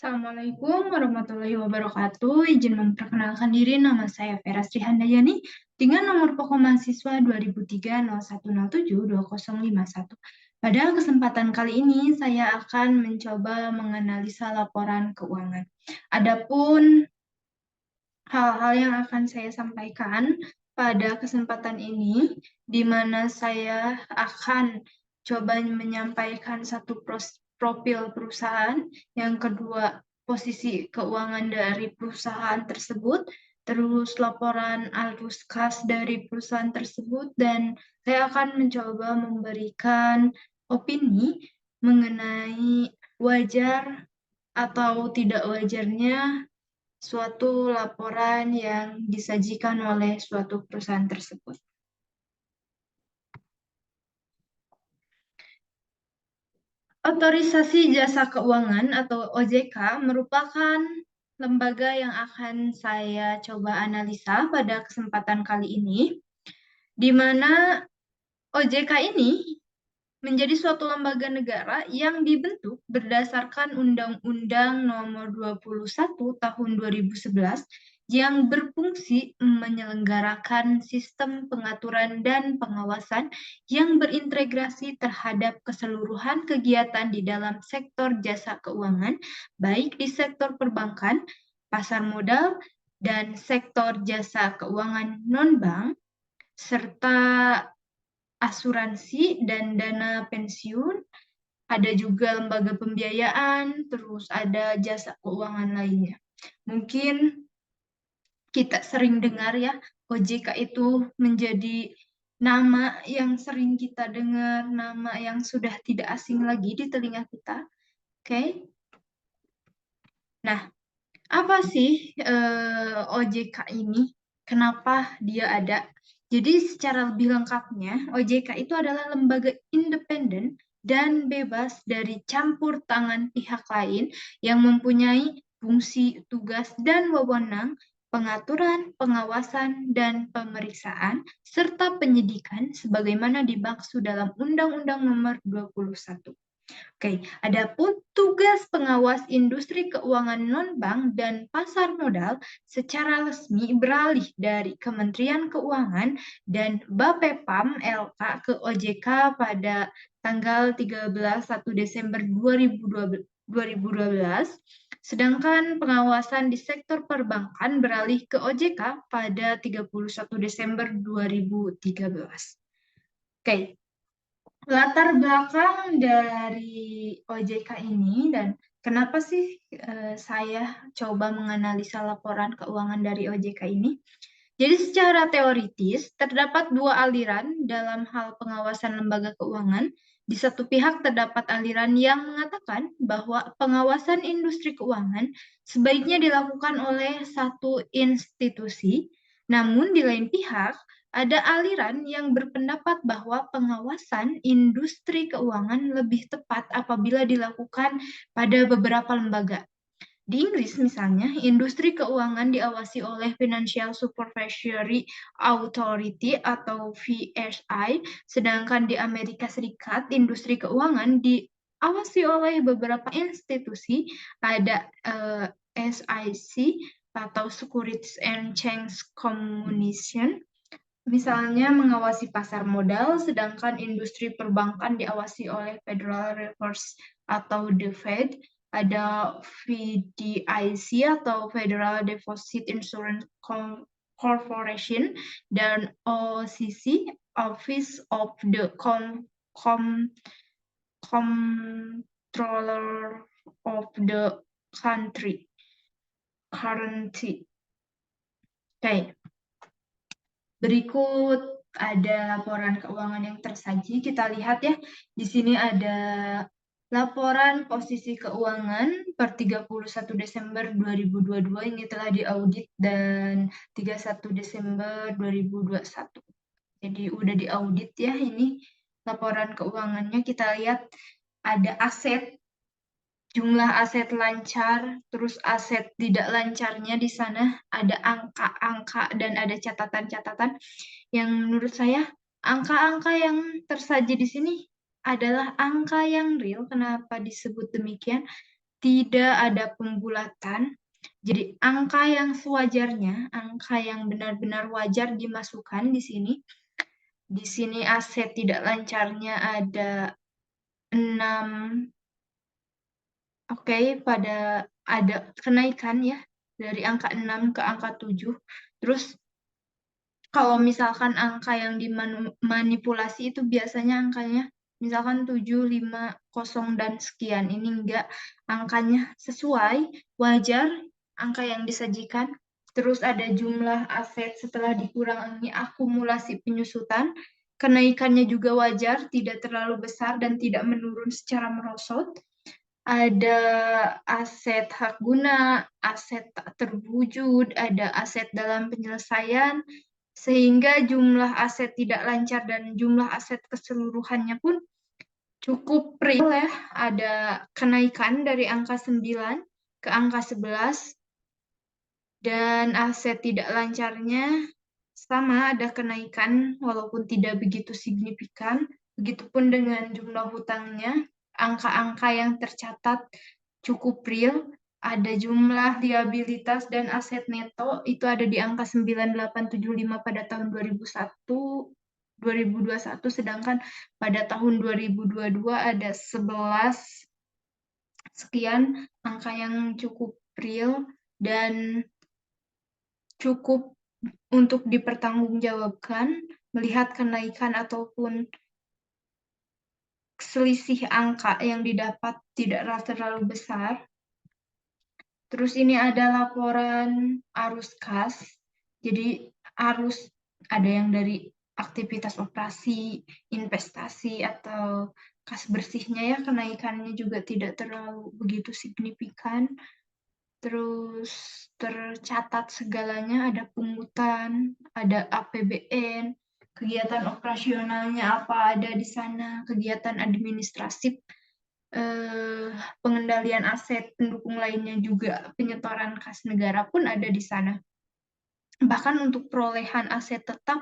Assalamualaikum warahmatullahi wabarakatuh. Izin memperkenalkan diri, nama saya Vera Srihandayani dengan nomor pokok mahasiswa 2003-0107-2051. Pada kesempatan kali ini, saya akan mencoba menganalisa laporan keuangan. Adapun hal-hal yang akan saya sampaikan pada kesempatan ini, di mana saya akan coba menyampaikan satu profil perusahaan, yang kedua posisi keuangan dari perusahaan tersebut, terus laporan arus kas dari perusahaan tersebut, dan saya akan mencoba memberikan opini mengenai wajar atau tidak wajarnya suatu laporan yang disajikan oleh suatu perusahaan tersebut. Otorisasi Jasa Keuangan atau OJK merupakan lembaga yang akan saya coba analisa pada kesempatan kali ini, di mana OJK ini menjadi suatu lembaga negara yang dibentuk berdasarkan Undang-Undang Nomor 21 Tahun 2011 yang berfungsi menyelenggarakan sistem pengaturan dan pengawasan yang berintegrasi terhadap keseluruhan kegiatan di dalam sektor jasa keuangan, baik di sektor perbankan, pasar modal, dan sektor jasa keuangan non-bank, serta asuransi dan dana pensiun, ada juga lembaga pembiayaan, terus ada jasa keuangan lainnya. Mungkin kita sering dengar ya, OJK itu menjadi nama yang sering kita dengar, nama yang sudah tidak asing lagi di telinga kita. Oke. Nah, apa sih OJK ini? Kenapa dia ada? Jadi secara lebih lengkapnya, OJK itu adalah lembaga independen dan bebas dari campur tangan pihak lain yang mempunyai fungsi, tugas, dan wewenang pengaturan, pengawasan, dan pemeriksaan, serta penyidikan sebagaimana dimaksud dalam Undang-Undang Nomor 21. Oke, adapun tugas pengawas industri keuangan non-bank dan pasar modal secara resmi beralih dari Kementerian Keuangan dan Bapepam LK ke OJK pada tanggal 1 Desember 2012, sedangkan pengawasan di sektor perbankan beralih ke OJK pada 31 Desember 2013. Oke, latar belakang dari OJK ini dan kenapa sih saya coba menganalisa laporan keuangan dari OJK ini? Jadi secara teoritis terdapat dua aliran dalam hal pengawasan lembaga keuangan. Di satu pihak terdapat aliran yang mengatakan bahwa pengawasan industri keuangan sebaiknya dilakukan oleh satu institusi, namun di lain pihak ada aliran yang berpendapat bahwa pengawasan industri keuangan lebih tepat apabila dilakukan pada beberapa lembaga. Di Inggris misalnya, industri keuangan diawasi oleh Financial Supervisory Authority atau FSI, sedangkan di Amerika Serikat, industri keuangan diawasi oleh beberapa institusi, ada SIC atau Securities and Exchange Commission, misalnya mengawasi pasar modal, sedangkan industri perbankan diawasi oleh Federal Reserve atau the Fed, ada FDIC atau Federal Deposit Insurance Corporation, dan OCC, Office of the Comptroller of the Currency. Oke. Berikut ada laporan keuangan yang tersaji. Kita lihat ya, di sini ada laporan posisi keuangan per 31 Desember 2022 ini telah diaudit dan 31 Desember 2021. Jadi udah diaudit ya ini laporan keuangannya. Kita lihat ada aset, jumlah aset lancar, terus aset tidak lancarnya di sana, ada angka-angka dan ada catatan-catatan yang menurut saya angka-angka yang tersaji di sini adalah angka yang real. Kenapa disebut demikian? tidak ada pembulatan. Jadi angka yang sewajarnya, angka yang benar-benar wajar dimasukkan di sini. Di sini aset tidak lancarnya ada 6. Oke, pada ada kenaikan ya dari angka 6 ke angka 7. Terus kalau misalkan angka yang dimanipulasi itu biasanya angkanya misalkan 7, 5, 0 dan sekian. Ini enggak, angkanya sesuai, wajar angka yang disajikan. Terus ada jumlah aset setelah dikurangi akumulasi penyusutan. Kenaikannya juga wajar, tidak terlalu besar dan tidak menurun secara merosot. Ada aset hak guna, aset tak terwujud, ada aset dalam penyelesaian, sehingga jumlah aset tidak lancar dan jumlah aset keseluruhannya pun cukup real ya. Ada kenaikan dari angka 9 ke angka 11, dan aset tidak lancarnya sama, ada kenaikan walaupun tidak begitu signifikan. Begitupun dengan jumlah hutangnya, angka-angka yang tercatat cukup real. Ada jumlah liabilitas dan aset neto itu ada di angka 9875 pada tahun 2021, sedangkan pada tahun 2022 ada 11 sekian, angka yang cukup real dan cukup untuk dipertanggungjawabkan, melihat kenaikan ataupun selisih angka yang didapat tidaklah terlalu besar. Terus ini ada laporan arus kas. Jadi arus ada yang dari aktivitas operasi, investasi, atau kas bersihnya ya, kenaikannya juga tidak terlalu begitu signifikan. Terus tercatat segalanya, ada pungutan, ada APBN, kegiatan operasionalnya apa ada di sana, kegiatan administratif, pengendalian aset, pendukung lainnya juga, penyetoran kas negara pun ada di sana. Bahkan untuk perolehan aset tetap,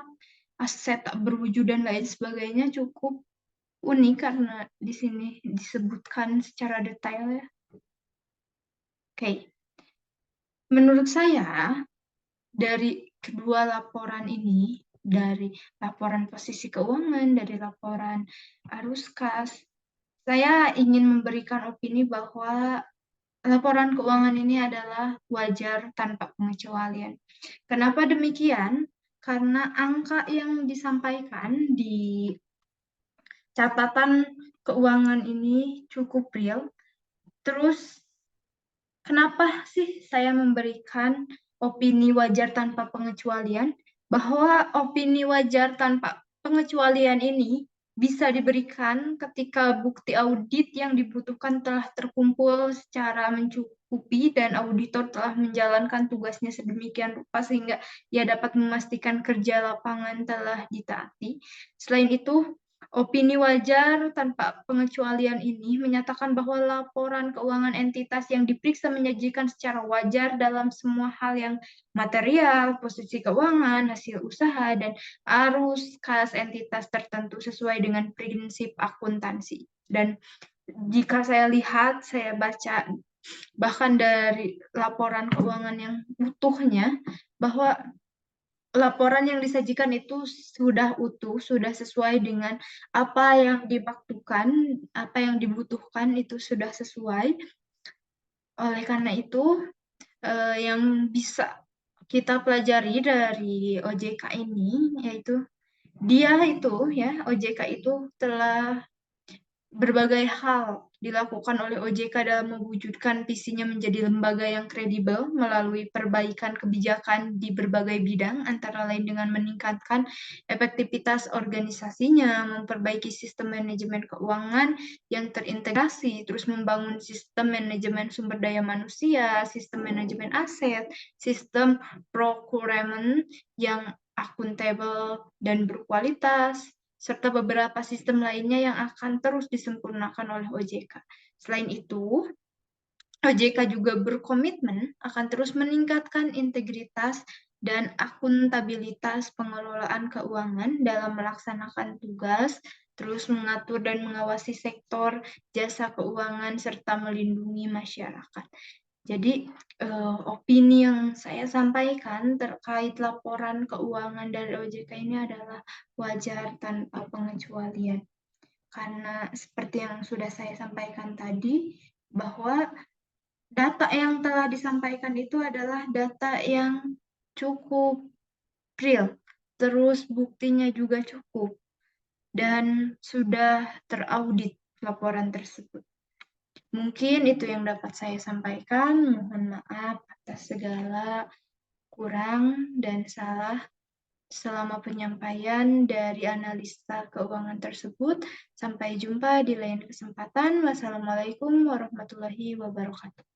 aset tak berwujud dan lain sebagainya cukup unik karena di sini disebutkan secara detail ya. Oke. Menurut saya, dari kedua laporan ini, dari laporan posisi keuangan, dari laporan arus kas, saya ingin memberikan opini bahwa laporan keuangan ini adalah wajar tanpa pengecualian. Kenapa demikian? Karena angka yang disampaikan di catatan keuangan ini cukup real. Terus kenapa sih saya memberikan opini wajar tanpa pengecualian? Bahwa opini wajar tanpa pengecualian ini bisa diberikan ketika bukti audit yang dibutuhkan telah terkumpul secara mencukupi dan auditor telah menjalankan tugasnya sedemikian rupa sehingga ia dapat memastikan kerja lapangan telah ditaati. Selain itu, opini wajar tanpa pengecualian ini menyatakan bahwa laporan keuangan entitas yang diperiksa menyajikan secara wajar dalam semua hal yang material, posisi keuangan, hasil usaha, dan arus kas entitas tertentu sesuai dengan prinsip akuntansi. Dan jika saya lihat, saya baca bahkan dari laporan keuangan yang utuhnya, bahwa laporan yang disajikan itu sudah utuh, sudah sesuai dengan apa yang dimaksudkan, apa yang dibutuhkan itu sudah sesuai. Oleh karena itu, yang bisa kita pelajari dari OJK ini, yaitu OJK itu telah berbagai hal dilakukan oleh OJK dalam mewujudkan visinya menjadi lembaga yang kredibel melalui perbaikan kebijakan di berbagai bidang, antara lain dengan meningkatkan efektivitas organisasinya, memperbaiki sistem manajemen keuangan yang terintegrasi, terus membangun sistem manajemen sumber daya manusia, sistem manajemen aset, sistem procurement yang akuntabel dan berkualitas, serta beberapa sistem lainnya yang akan terus disempurnakan oleh OJK. Selain itu, OJK juga berkomitmen akan terus meningkatkan integritas dan akuntabilitas pengelolaan keuangan dalam melaksanakan tugas, terus mengatur dan mengawasi sektor jasa keuangan, serta melindungi masyarakat. Jadi, opini yang saya sampaikan terkait laporan keuangan dari OJK ini adalah wajar tanpa pengecualian. Karena seperti yang sudah saya sampaikan tadi, bahwa data yang telah disampaikan itu adalah data yang cukup real, terus buktinya juga cukup, dan sudah teraudit laporan tersebut. Mungkin itu yang dapat saya sampaikan. Mohon maaf atas segala kurang dan salah selama penyampaian dari analisa keuangan tersebut. Sampai jumpa di lain kesempatan. Wassalamualaikum warahmatullahi wabarakatuh.